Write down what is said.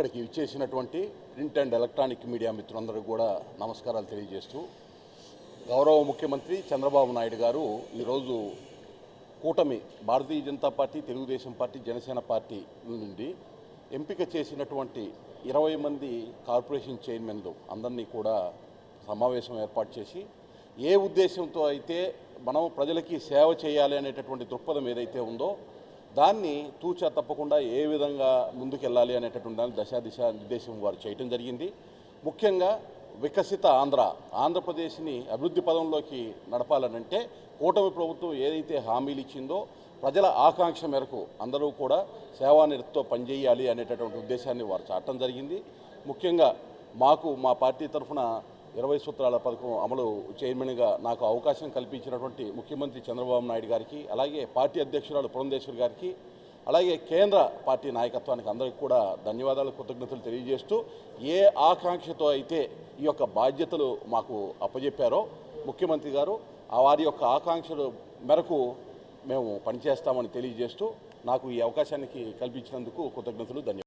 ఇక్కడికి ఇచ్చేసినటువంటి print and electronic media మిత్రులందరూ కూడా నమస్కారాలు తెలియజేస్తూ, గౌరవ ముఖ్యమంత్రి చంద్రబాబు నాయుడు గారు ఈరోజు కూటమి Bharatiya Janata Party, Telugu Desam Party, Janasena Party నుండి ఎంపిక చేసినటువంటి 20 మంది కార్పొరేషన్ చైర్మన్లు అందరినీ కూడా సమావేశం ఏర్పాటు చేసి, ఏ ఉద్దేశంతో అయితే మనం ప్రజలకి సేవ చేయాలి అనేటటువంటి దృక్పథం ఏదైతే ఉందో దాన్ని తూచా తప్పకుండా ఏ విధంగా ముందుకెళ్ళాలి అనేటటువంటి దాన్ని దశాదిశ నిర్దేశం వారు చేయటం జరిగింది. ముఖ్యంగా వికసిత ఆంధ్రప్రదేశ్ని అభివృద్ధి పదంలోకి నడపాలనంటే కూటమి ప్రభుత్వం ఏదైతే హామీలు ఇచ్చిందో ప్రజల ఆకాంక్ష మేరకు అందరూ కూడా సేవానిరతితో పనిచేయాలి అనేటటువంటి ఉద్దేశాన్ని వారు చాటడం జరిగింది. ముఖ్యంగా మా పార్టీ తరఫున 20 సూత్రాల పథకం అమలు చైర్మన్గా నాకు అవకాశం కల్పించినటువంటి ముఖ్యమంత్రి చంద్రబాబు నాయుడు గారికి, అలాగే పార్టీ అధ్యక్షురాలు పురంధేశ్వరి గారికి, అలాగే కేంద్ర పార్టీ నాయకత్వానికి అందరికీ కూడా ధన్యవాదాలు, కృతజ్ఞతలు తెలియజేస్తూ, ఏ ఆకాంక్షతో అయితే ఈ యొక్క బాధ్యతలు మాకు అప్పజెప్పారో ముఖ్యమంత్రి గారు, వారి యొక్క ఆకాంక్షల మేరకు మేము పనిచేస్తామని తెలియజేస్తూ, నాకు ఈ అవకాశానికి కల్పించినందుకు కృతజ్ఞతలు, ధన్యవాదాలు.